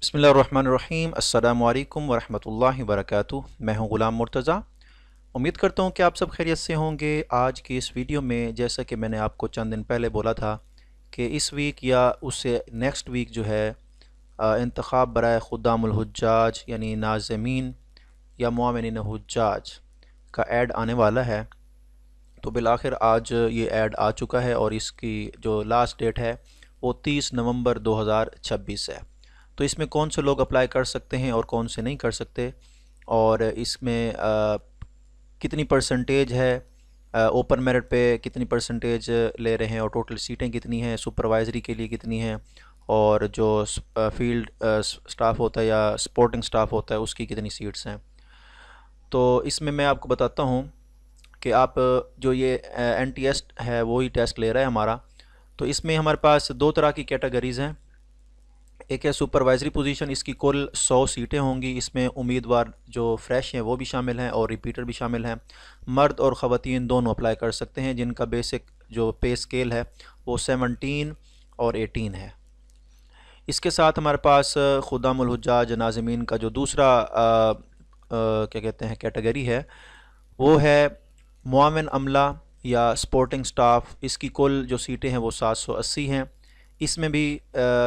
बिस्मिल्लाहिर्रहमानिर्रहीम अस्सलामु अलैकुम वरहमतुल्लाहि वबरकातुह। मैं हूं ग़ुलाम मुर्तज़ा। उम्मीद करता हूं कि आप सब खैरियत से होंगे। आज की इस वीडियो में जैसा कि मैंने आपको चंद दिन पहले बोला था कि इस वीक या उससे नेक्स्ट वीक जो है इंतखाब बराए खुद्दामुल हुज्जाज यानी नाज़मीन या मुआविनीन हुज्जाज का ऐड आने वाला है। तो बिलाखिर आज ये ऐड आ चुका है और इसकी जो लास्ट डेट है वो 30 नवंबर 2026 है। तो इसमें कौन से लोग अप्लाई कर सकते हैं और कौन से नहीं कर सकते, और इसमें कितनी परसेंटेज है, ओपन मेरिट पे कितनी परसेंटेज ले रहे हैं और टोटल सीटें कितनी हैं, सुपरवाइजरी के लिए कितनी हैं, और जो फील्ड स्टाफ होता है या सपोर्टिंग स्टाफ होता है उसकी कितनी सीट्स हैं। तो इसमें मैं आपको बताता हूँ कि आप जो ये NTS है वो ही टेस्ट ले रहा है हमारा। तो इसमें हमारे पास दो तरह की कैटेगरीज़ हैं। एक है सुपरवाइजरी पोजीशन, इसकी कुल 100 सीटें होंगी। इसमें उम्मीदवार जो फ्रेश हैं वो भी शामिल हैं और रिपीटर भी शामिल हैं। मर्द और ख़वातीन दोनों अप्लाई कर सकते हैं, जिनका बेसिक जो पे स्केल है वो 17 और 18 है। इसके साथ हमारे पास खुद्दामुल हुज्जाज नाज़मीन का जो दूसरा क्या कहते हैं कैटेगरी है वो है मुआविन अमला या सपोर्टिंग स्टाफ। इसकी कुल जो सीटें हैं वो 780 हैं। इसमें भी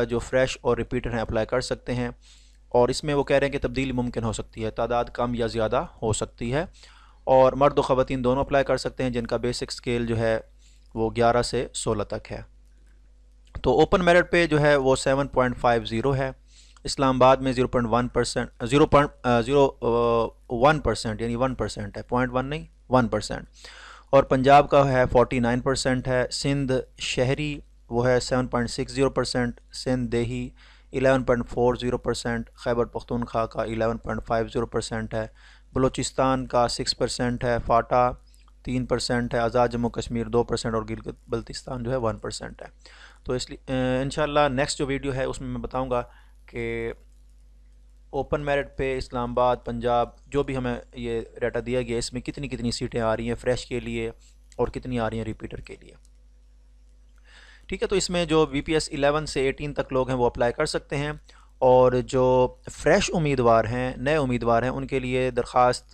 जो फ्रेश और रिपीटर हैं अप्लाई कर सकते हैं, और इसमें वो कह रहे हैं कि तब्दीली मुमकिन हो सकती है, तादाद कम या ज़्यादा हो सकती है, और मर्द और ख़वातीन दोनों अप्लाई कर सकते हैं, जिनका बेसिक स्केल जो है वो 11 से 16 तक है। तो ओपन मेरिट पे जो है वो 7.50 है। इस्लामाबाद में 0.1% 0.01% यानी 1% है, 0.1 नहीं 1%। और पंजाब का है 49% है। सिंध शहरी वो है 7.60%, सिंध देही 11.40%, खैबर पख्तूनख्वा का 11.50% है, बलूचिस्तान का 6% है, फाटा 3% है, आज़ाद जम्मू कश्मीर 2% और गिलगित बल्तिस्तान जो है 1% है। तो इसलिए इंशाल्लाह नेक्स्ट जो वीडियो है उसमें मैं बताऊंगा कि ओपन मेरिट पे इस्लामाबाद, पंजाब जो भी हमें ये डाटा दिया गया इसमें कितनी कितनी सीटें आ रही हैं फ्रेश के लिए और कितनी आ रही हैं रिपीटर के लिए। ठीक है, तो इसमें जो VPS 11 से 18 तक लोग हैं वो अप्लाई कर सकते हैं, और जो फ्रेश उम्मीदवार हैं, नए उम्मीदवार हैं, उनके लिए दरख्वास्त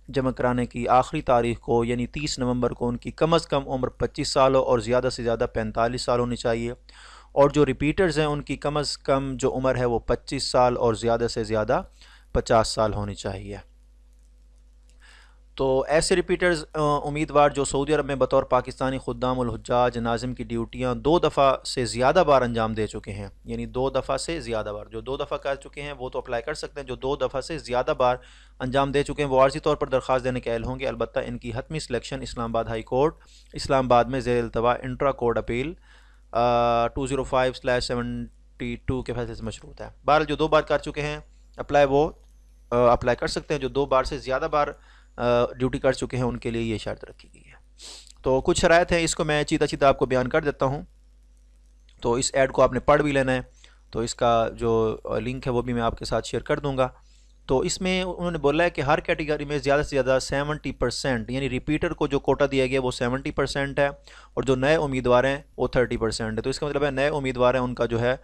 जमा कराने की आखिरी तारीख को यानी 30 नवंबर को उनकी कम अज़ कम उम्र 25 साल हो और ज़्यादा से ज़्यादा 45 साल होनी चाहिए। और जो रिपीटर्स हैं उनकी कम अज़ कम जो उम्र है वो 25 साल और ज़्यादा से ज़्यादा 50 साल होनी चाहिए। तो ऐसे रिपीटर्स उम्मीदवार जो सऊदी अरब में बतौर पाकिस्तानी खुद्दामुल हुज्जाज नाज़िम की ड्यूटियाँ 2 दफ़ा से ज़्यादा बार अंजाम दे चुके हैं, यानी 2 दफ़ा से ज़्यादा बार, जो 2 दफ़ा कर चुके हैं वो तो अप्लाई कर सकते हैं, जो 2 दफ़ा से ज़्यादा बार अंजाम दे चुके हैं वो आर्जी तौर पर दरख्वास्त देने के अहल होंगे। अलबत्ता इनकी हतमी selection Islamabad high court Islamabad में ज़ेर इल्तवा इंट्रा कोर्ट अपील 205/72 के फैसले से मशरूत है। बहरहाल जो 2 बार कर चुके हैं अप्लाई वो अप्लाई कर सकते हैं, जो 2 बार से ज़्यादा बार ड्यूटी कर चुके हैं उनके लिए ये शर्त रखी गई है। तो कुछ शराइत है, इसको मैं चीता चीता आपको बयान कर देता हूँ। तो इस ऐड को आपने पढ़ भी लेना है, तो इसका जो लिंक है वो भी मैं आपके साथ शेयर कर दूँगा। तो इसमें उन्होंने बोला है कि हर कैटेगरी में ज़्यादा से ज़्यादा 70% यानी रिपीटर को जो कोटा दिया गया वो 70% है, और जो नए उम्मीदवार हैं वो 30% है। तो इसका मतलब है नए उम्मीदवार हैं उनका जो है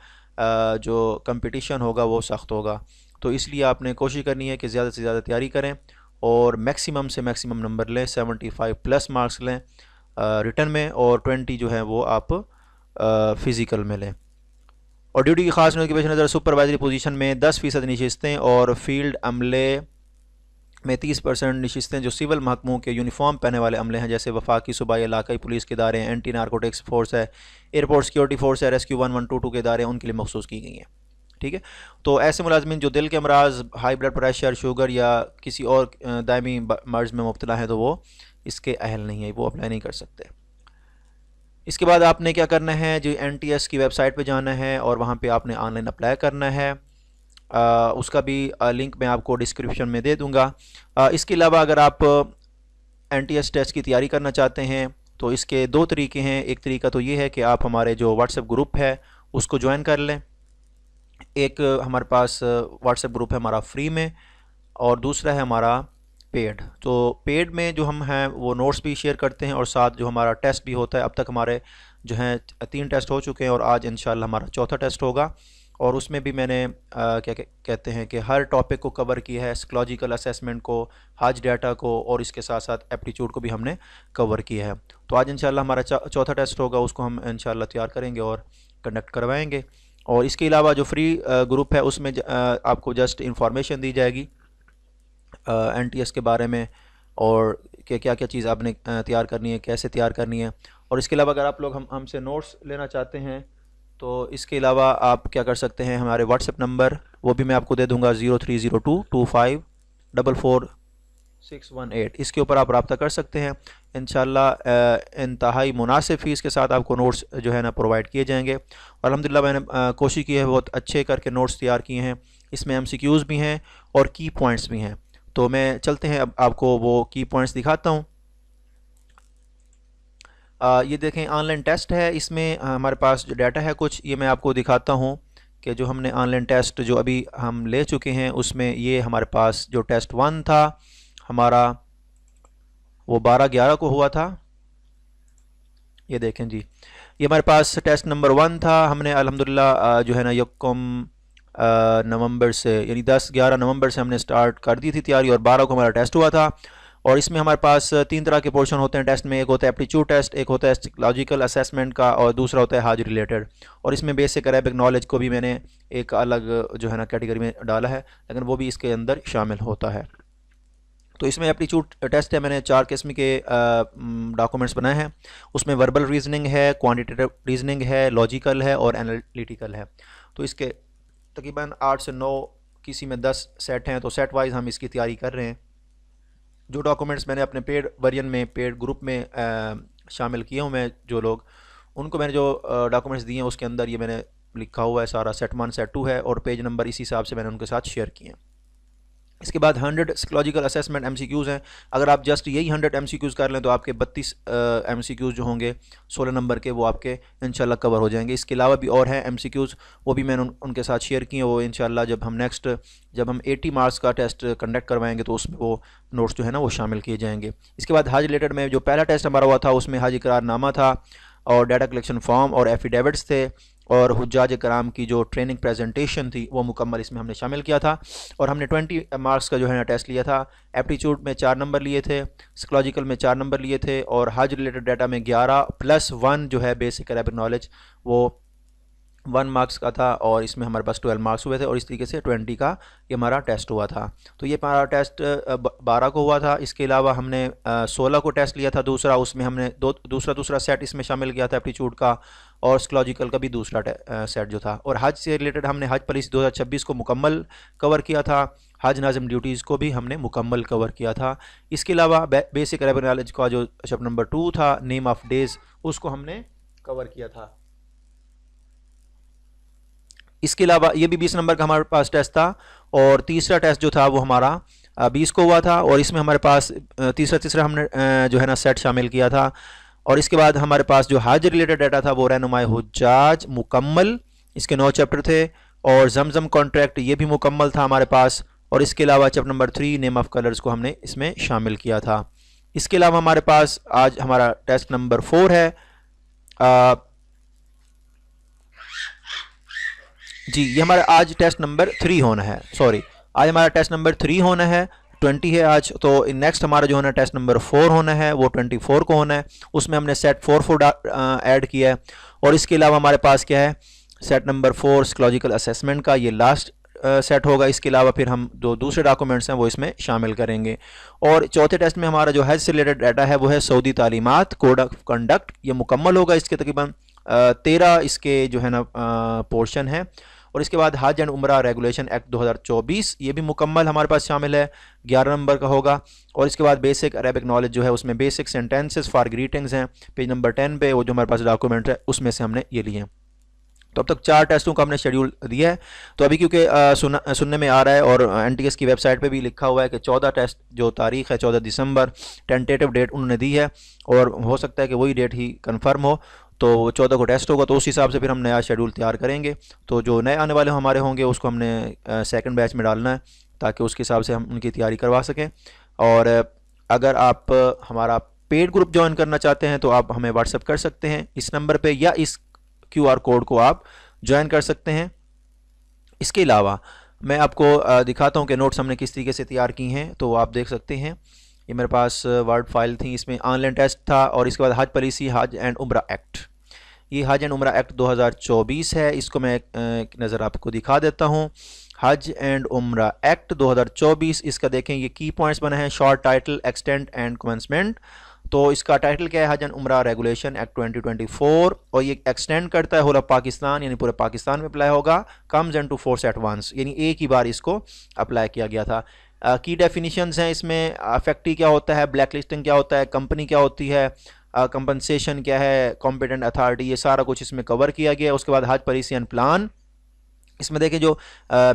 जो कंपटीशन होगा वो सख्त होगा। तो इसलिए आपने कोशिश करनी है कि ज़्यादा से ज़्यादा तैयारी करें और मैक्सिमम से मैक्सिमम नंबर लें, 75 प्लस मार्क्स लें रिटन में, और 20 जो है वो आप फ़िज़िकल में लें। और ड्यूटी की खास नोट के पेश नज़र सुपरवाइजरी पोजीशन में 10% नशिस्तें और फील्ड अमले में 30% नशिस्तें जो सिविल महकमों के यूनिफॉर्म पहने वाले अमले हैं, जैसे वफाकी सूबाई इलाकाई पुलिस के इदारे हैं, एंटी नारकोटिक्स फोर्स है, एयरपोर्ट सिक्योरिटी फोर्स है, रेस्क्यू 1122 के इदारे हैं, उनके लिए मखसूस की गई हैं। ठीक है, तो ऐसे मुलाजमीन जो दिल के अमराज, हाई ब्लड प्रेशर, शुगर या किसी और दायमी मर्ज में मुब्तला है तो वो इसके अहल नहीं है, वो अप्लाई नहीं कर सकते। इसके बाद आपने क्या करना है, जो NTS की वेबसाइट पे जाना है और वहाँ पे आपने ऑनलाइन अप्लाई करना है। उसका भी लिंक मैं आपको डिस्क्रिप्शन में दे दूँगा। इसके अलावा अगर आप NTS टेस्ट की तैयारी करना चाहते हैं तो इसके 2 तरीके हैं। एक तरीका तो ये है कि आप हमारे जो व्हाट्सएप ग्रुप है उसको ज्वाइन कर लें। एक हमारे पास व्हाट्सएप ग्रुप है हमारा फ्री में, और दूसरा है हमारा पेड। तो पेड में जो हम हैं वो नोट्स भी शेयर करते हैं और साथ जो हमारा टेस्ट भी होता है। अब तक हमारे जो हैं 3 टेस्ट हो चुके हैं और आज इंशाल्लाह हमारा चौथा टेस्ट होगा। और उसमें भी मैंने कहते हैं कि हर टॉपिक को कवर किया है, साइकोलॉजिकल असेसमेंट को, हाज डाटा को, और इसके साथ साथ एप्टीट्यूड को भी हमने कवर किया है। तो आज इंशाल्लाह हमारा चौथा टेस्ट होगा, उसको हम इंशाल्लाह तैयार करेंगे और कंडक्ट करवाएंगे। और इसके अलावा जो फ्री ग्रुप है उसमें आपको जस्ट इंफॉर्मेशन दी जाएगी NTS के बारे में, और कि क्या क्या चीज़ आपने तैयार करनी है, कैसे तैयार करनी है। और इसके अलावा अगर आप लोग हमसे नोट्स लेना चाहते हैं तो इसके अलावा आप क्या कर सकते हैं, हमारे व्हाट्सएप नंबर वो भी मैं आपको दे दूंगा 030225446618, इसके ऊपर आप रब्ता कर सकते हैं। इंशाल्लाह इंतहाई मुनासिब फ़ीस के साथ आपको नोट्स जो है ना प्रोवाइड किए जाएंगे। और अल्हम्दुलिल्लाह मैंने कोशिश की है, बहुत अच्छे करके नोट्स तैयार किए हैं। इसमें MCQs भी हैं और की पॉइंट्स भी हैं। तो मैं चलते हैं, अब आपको वो की पॉइंट्स दिखाता हूँ। ये देखें ऑनलाइन टेस्ट है, इसमें हमारे पास जो डाटा है कुछ ये मैं आपको दिखाता हूँ कि जो हमने ऑनलाइन टेस्ट जो अभी हम ले चुके हैं उसमें ये हमारे पास जो टेस्ट 1 था हमारा वो 12/11 को हुआ था। ये देखें जी, ये हमारे पास टेस्ट नंबर 1 था। हमने अल्हम्दुलिल्लाह जो है ना यकम नवंबर से यानी 10-11 नवंबर से हमने स्टार्ट कर दी थी तैयारी, और 12 को हमारा टेस्ट हुआ था। और इसमें हमारे पास 3 तरह के पोर्शन होते हैं टेस्ट में, एक होता है एप्टीट्यूड टेस्ट, एक होता है साइकोलॉजिकल असेसमेंट का, और दूसरा होता है हाज रिलेटेड। और इसमें बेसिक अरेबिक नॉलेज को भी मैंने एक अलग जो है ना कैटेगरी में डाला है, लेकिन वो भी इसके अंदर शामिल होता है। तो इसमें एप्टीट्यूड टेस्ट है, मैंने 4 किस्म के डॉक्यूमेंट्स बनाए हैं। उसमें वर्बल रीजनिंग है, क्वान्टिटेटिव रीजनिंग है, लॉजिकल है और एनालिटिकल है। तो इसके तकरीबन 8 से 9, किसी में 10 सेट हैं, तो सेट वाइज हम इसकी तैयारी कर रहे हैं। जो डॉक्यूमेंट्स मैंने अपने पेड वर्जन में, पेड ग्रुप में शामिल किए हूँ मैं, जो लोग उनको मैंने जो डॉक्यूमेंट्स दिए हैं उसके अंदर ये मैंने लिखा हुआ है सारा, सेट 1 सेट 2 है, और पेज नंबर इसी हिसाब से मैंने उनके साथ शेयर किए हैं। इसके बाद 100 साइकोलॉजिकल असेसमेंट MCQs हैं। अगर आप जस्ट यही 100 MCQs कर लें तो आपके 32 MCQs जो होंगे 16 नंबर के, वो आपके इंशाल्लाह कवर हो जाएंगे। इसके अलावा भी और हैं MCQs, वो भी मैंने उनके साथ शेयर किए। वो इंशाल्लाह जब हम 80 मार्क्स का टेस्ट कंडक्ट करवाएंगे तो उसमें वो नोट्स जो है ना वो शामिल किए जाएंगे। इसके बाद हज रिलेटेड में जो पहला टेस्ट हमारा हुआ था उसमें हज इकरारनामा था, और डाटा कलेक्शन फॉर्म और एफिडेविट्स थे, और हुज्जाज कराम की जो ट्रेनिंग प्रेजेंटेशन थी वो मुकम्मल इसमें हमने शामिल किया था। और हमने 20 मार्क्स का जो है ना टेस्ट लिया था। एप्टीट्यूड में 4 नंबर लिए थे, साइकोलॉजिकल में 4 नंबर लिए थे, और हज रिलेटेड डाटा में 11 + 1 जो है बेसिक अरेबिक नॉलेज वो 1 मार्क्स का था, और इसमें हमारे पास 12 मार्क्स हुए थे, और इस तरीके से 20 का ये हमारा टेस्ट हुआ था। तो ये हमारा टेस्ट 12 को हुआ था। इसके अलावा हमने 16 को टेस्ट लिया था दूसरा, उसमें हमने दूसरा सेट इसमें शामिल किया था एप्टीट्यूड का, और साइकोलॉजिकल का भी दूसरा सेट जो था। और हज से रिलेटेड हमने हज पॉलिसी 2026 को मुकम्मल कवर किया था। हज नाज़िम ड्यूटीज़ को भी हमने मुकम्मल कवर किया था। इसके अलावा बेसिक अरेबिक नॉलेज का जो चैप्टर नंबर 2 था, नेम ऑफ डेज़, उसको हमने कवर किया था। इसके अलावा ये भी 20 नंबर का हमारे पास टेस्ट था, और तीसरा टेस्ट जो था वो हमारा 20 को हुआ था, और इसमें हमारे पास तीसरा हमने जो है ना सेट शामिल किया था। और इसके बाद हमारे पास जो हज रिलेटेड डाटा था वो रहनुमाई हुज्जाज मुकम्मल, इसके 9 चैप्टर थे, और जमजम कॉन्ट्रैक्ट ये भी मुकम्मल था हमारे पास। और इसके अलावा chapter number 3 name of colours को हमने इसमें शामिल किया था। इसके अलावा हमारे पास आज हमारा टेस्ट नंबर 4 है। जी, ये हमारा आज टेस्ट नंबर 3 होना है, सॉरी, आज हमारा टेस्ट नंबर 3 होना है, 20 है आज। तो नेक्स्ट हमारा जो है ना टेस्ट नंबर 4 होना है, वो 24 को होना है। उसमें हमने सेट 4 ऐड किया है। और इसके अलावा हमारे पास क्या है, सेट नंबर 4 साइकोलॉजिकल असेसमेंट का ये लास्ट सेट होगा। इसके अलावा फिर हम जो दूसरे डॉक्यूमेंट्स हैं वो इसमें शामिल करेंगे। और चौथे टेस्ट में हमारा जो हज से रिलेटेड डाटा है वो है सऊदी तालीमात, कोड ऑफ कंडक्ट, ये मुकम्मल होगा। इसके तकरीबन 13 इसके जो है ना पोर्शन है। और इसके बाद हज एंड उम्रा रेगुलेशन एक्ट 2024 ये भी मुकम्मल हमारे पास शामिल है, 11 नंबर का होगा। और इसके बाद बेसिक अरेबिक नॉलेज जो है उसमें बेसिक सेंटेंसेस फॉर ग्रीटिंग्स हैं, पेज नंबर 10 पे, वो जो हमारे पास डॉक्यूमेंट है उसमें से हमने ये लिए हैं। तो अब तक 4 टेस्टों का हमने शेड्यूल दिया है। तो अभी क्योंकि सुनने में आ रहा है, और NTS की वेबसाइट पे भी लिखा हुआ है कि 14 टेस्ट जो तारीख़ है 14 दिसंबर टेंटेटिव डेट उन्होंने दी है, और हो सकता है कि वही डेट ही कन्फर्म हो। तो 14 को टेस्ट होगा, तो उस हिसाब से फिर हम नया शेड्यूल तैयार करेंगे। तो जो नए आने वाले हमारे होंगे उसको हमने सेकंड बैच में डालना है, ताकि उसके हिसाब से हम उनकी तैयारी करवा सकें। और अगर आप हमारा पेड ग्रुप ज्वाइन करना चाहते हैं तो आप हमें व्हाट्सअप कर सकते हैं इस नंबर पे, या इस QR कोड को आप ज्वाइन कर सकते हैं। इसके अलावा मैं आपको दिखाता हूँ कि नोट्स हमने किस तरीके से तैयार की हैं, तो आप देख सकते हैं। ये मेरे पास वर्ड फाइल थी, इसमें ऑनलाइन टेस्ट था और इसके बाद हज पॉलिसी, हज एंड उम्रा एक्ट। ये हज एंड उम्रा एक्ट 2024 है, इसको मैं एक नज़र आपको दिखा देता हूँ। हज एंड उम्रा एक्ट 2024, इसका देखें ये की पॉइंट्स बने हैं, short title, extent and commencement. तो इसका टाइटल क्या है, हज एंड उम्रा रेगुलेशन एक्ट 2024, और ये एक्सटेंड करता है होल ऑफ पाकिस्तान, यानी पूरे पाकिस्तान में अप्लाई होगा। Comes and to force at once, यानी एक ही बार इसको अप्लाई किया गया था। की डेफिनेशंस हैं इसमें, अफेक्टी क्या होता है, ब्लैक लिस्टिंग क्या होता है, कंपनी क्या होती है, कंपनसेशन क्या है, कॉम्पिटेंट अथॉरिटी, ये सारा कुछ इसमें कवर किया गया है। उसके बाद हज पॉलिसी एंड प्लान, इसमें देखें जो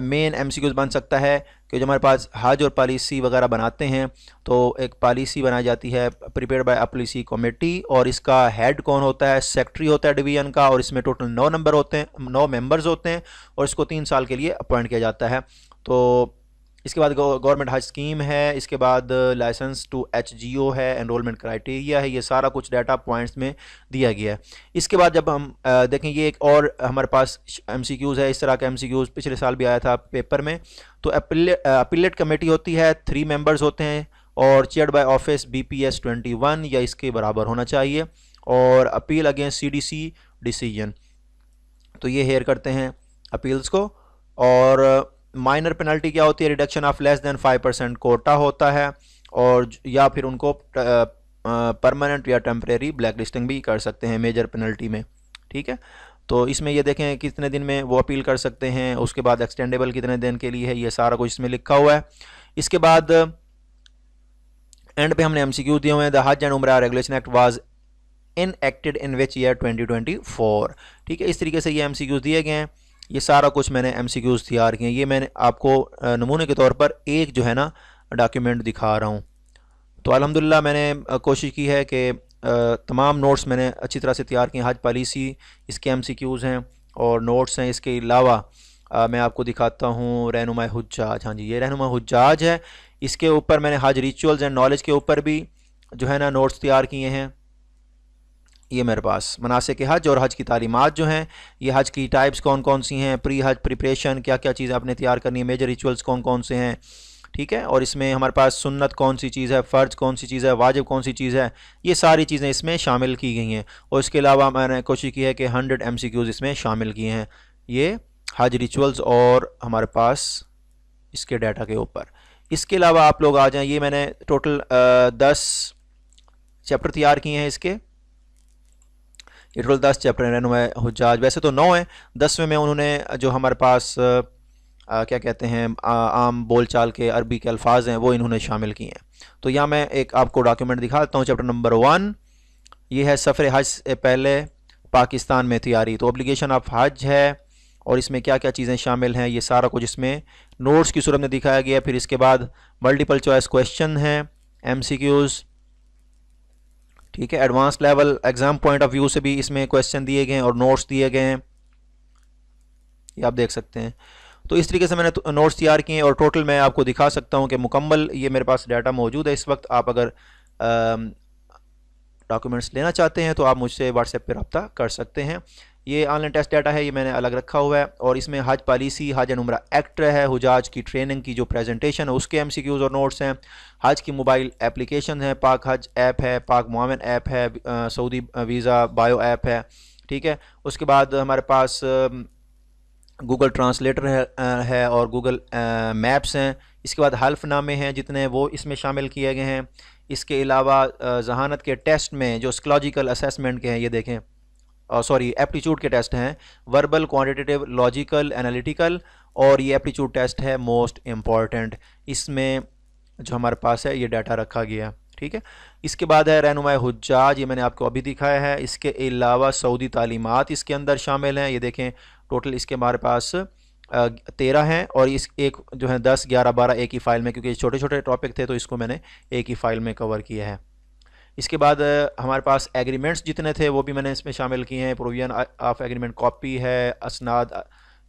मेन एमसीक्यूज बन सकता है कि जो हमारे पास हज और पॉलिसी वगैरह बनाते हैं, तो एक पॉलिसी बनाई जाती है prepared by a policy committee, और इसका हेड कौन होता है, सेक्रेटरी होता है डिवीजन का, और इसमें टोटल 9 मेंबर्स होते हैं, और इसको 3 साल के लिए अपॉइंट किया जाता है। तो इसके बाद गवर्नमेंट हज स्कीम है, इसके बाद लाइसेंस टू एचजीओ है, एनरोलमेंट क्राइटेरिया है, ये सारा कुछ डाटा पॉइंट्स में दिया गया है। इसके बाद जब हम देखें, ये एक और हमारे पास एमसीक्यूज़ है, इस तरह का एमसीक्यूज़ पिछले साल भी आया था पेपर में। तो अपीलेट कमेटी होती है, 3 मेंबर्स होते हैं, और चेयर्ड बाय ऑफिस BPS 21 या इसके बराबर होना चाहिए, और अपील अगेंस्ट CDC डिसीजन, तो ये हेयर करते हैं अपील्स को। और माइनर पेनल्टी क्या होती है, reduction of less than 5% quota होता है, और या फिर उनको परमानेंट या टेम्परेरी ब्लैक लिस्टिंग भी कर सकते हैं मेजर पेनल्टी में। ठीक है, तो इसमें ये देखें कितने दिन में वो अपील कर सकते हैं, उसके बाद एक्सटेंडेबल कितने दिन के लिए है, ये सारा कुछ इसमें लिखा हुआ है। इसके बाद एंड पे हमने MCQ दिए हुए हैं। द हज एंड उम्रा regulation act was enacted in which year 2024। ठीक है, इस तरीके से ये MCQ दिए गए हैं। ये सारा कुछ मैंने MCQs तैयार किए हैं। ये मैंने आपको नमूने के तौर पर एक जो है ना डॉक्यूमेंट दिखा रहा हूँ। तो अल्हम्दुलिल्लाह मैंने कोशिश की है कि तमाम नोट्स मैंने अच्छी तरह से तैयार किए। हज पॉलिसी इसके MCQs हैं और नोट्स हैं। इसके अलावा मैं आपको दिखाता हूँ रहनुमा हुज्जाज। हाँ जी, ये रहनुमा हुज्जाज है। इसके ऊपर मैंने हज रिचुअल्स एंड नॉलेज के ऊपर भी जो है ना नोट्स तैयार किए हैं। ये मेरे पास मनासिक हज और हज की तालीमात जो हैं, ये हज की टाइप्स कौन कौन सी हैं, प्री हज प्रिपरेशन क्या क्या चीज़ आपने तैयार करनी है, मेजर रिचुअल्स कौन कौन से हैं। ठीक है, और इसमें हमारे पास सुन्नत कौन सी चीज़ है, फ़र्ज कौन सी चीज़ है, वाजिब कौन सी चीज़ है, ये सारी चीज़ें इसमें शामिल की गई हैं। और इसके अलावा मैंने कोशिश की है कि 100 MCQs इसमें शामिल किए हैं, ये हज रिचुअल्स और हमारे पास इसके डाटा के ऊपर। इसके अलावा आप लोग आ जाएँ, ये मैंने टोटल 10 चैप्टर तैयार किए हैं इसके। ये टोटल 10 चैप्टर हैं रहनुमा हुज्जाज। वैसे तो 9 हैं, 10वें में उन्होंने जो हमारे पास क्या कहते हैं आम बोलचाल के अरबी के अल्फाज हैं वो इन्होंने शामिल किए हैं। तो यहाँ मैं एक आपको डॉक्यूमेंट दिखा देता हूँ। चैप्टर नंबर 1 ये है सफ़र हज से पहले पाकिस्तान में तैयारी। तो ऑब्लिगेशन ऑफ हज है और इसमें क्या क्या चीज़ें शामिल हैं ये सारा कुछ इसमें नोट्स की सूरत में दिखाया गया है। फिर इसके बाद मल्टीपल चॉइस क्वेश्चन हैं, MCQs। ठीक है, advance level exam point of view से भी इसमें क्वेश्चन दिए गए हैं और नोट्स दिए गए हैं, ये आप देख सकते हैं। तो इस तरीके से मैंने नोट्स तैयार किए हैं और टोटल मैं आपको दिखा सकता हूं कि मुकम्मल ये मेरे पास डाटा मौजूद है इस वक्त। आप अगर डॉक्यूमेंट्स लेना चाहते हैं तो आप मुझसे व्हाट्सएप पर रब्ता कर सकते हैं। ये ऑनलाइन टेस्ट डाटा है, ये मैंने अलग रखा हुआ है। और इसमें हज पॉलिसी, हज एंड उम्रा एक्ट है, हुजाज की ट्रेनिंग की जो प्रेजेंटेशन है उसके MCQs और नोट्स हैं। हज की मोबाइल एप्लीकेशन है, पाक हज ऐप है, पाक मुआविन ऐप है, सऊदी वीज़ा बायो ऐप है। ठीक है, उसके बाद हमारे पास गूगल ट्रांसलेटर है और गूगल मैप्स हैं। इसके बाद हल्फनामे हैं जितने वो इसमें शामिल किए गए हैं। इसके अलावा जहानत के टेस्ट में जो साइकोलॉजिकल असेसमेंट के हैं, ये देखें सॉरी एप्टीट्यूड के टेस्ट हैं, वर्बल, क्वांटिटेटिव, लॉजिकल, एनालिटिकल, और ये एप्टीट्यूड टेस्ट है मोस्ट इम्पॉर्टेंट। इसमें जो हमारे पास है ये डाटा रखा गया। ठीक है, इसके बाद है रहनुमा हुज्जाज, ये मैंने आपको अभी दिखाया है। इसके अलावा सऊदी तालीमात इसके अंदर शामिल हैं, ये देखें टोटल इसके हमारे पास 13 हैं और इस एक जो है 10, 11, 12 एक ही फ़ाइल में, क्योंकि छोटे छोटे टॉपिक थे तो इसको मैंने एक ही फ़ाइल में कवर किया है। इसके बाद हमारे पास एग्रीमेंट्स जितने थे वो भी मैंने इसमें शामिल किए हैं। प्रोविजन ऑफ एग्रीमेंट कॉपी है, असनाद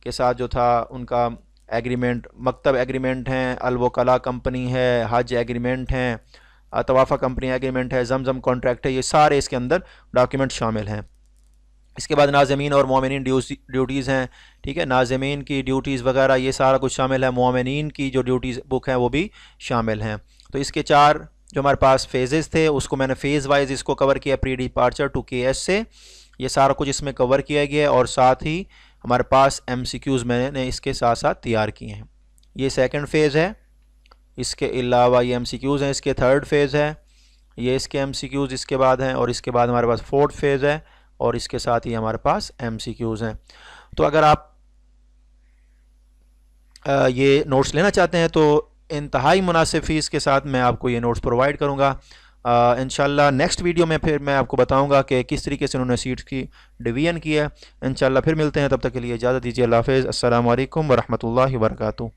के साथ जो था उनका एग्रीमेंट, मकतब एग्रीमेंट हैं, अलवकला कंपनी है, हज एग्रीमेंट हैं, तवाफ़ा कंपनी एग्रीमेंट है, जमजम कॉन्ट्रैक्ट है, ये सारे इसके अंदर डॉक्यूमेंट शामिल हैं। इसके बाद नाज़मीन और मोमिनीन ड्यूटीज़ हैं, ठीक है। नाज़मीन की ड्यूटीज़ वगैरह ये सारा कुछ शामिल है, मोमिनीन की जो ड्यूटीज़ बुक हैं वो भी शामिल हैं। तो इसके 4 जो हमारे पास फेजेस थे उसको मैंने फ़ेज़ वाइज इसको कवर किया, प्री डिपार्चर टू केएस से, ये सारा कुछ इसमें कवर किया गया है। और साथ ही हमारे पास MCQs मैंने इसके साथ साथ तैयार किए हैं। ये सेकंड फेज़ है, इसके अलावा ये MCQs हैं, इसके थर्ड फेज़ है, ये इसके MCQs इसके बाद हैं, और इसके बाद हमारे पास फोर्थ फेज़ है, और इसके साथ ही हमारे पास MCQs हैं। तो अगर आप ये नोट्स लेना चाहते हैं तो इंतहाई मुनासिब फ़ीस के साथ मैं आपको ये नोट्स प्रोवाइड करूँगा। इंशाल्लाह नेक्स्ट वीडियो में फिर मैं आपको बताऊंगा कि किस तरीके से उन्होंने सीट्स की डिवीज़न की है। इंशाल्लाह फिर मिलते हैं, तब तक के लिए इजाज़त दीजिए। अल्लाह हाफ़िज़। अस्सलामु अलैकुम वरहमतुल्लाहि वबरकातुहू।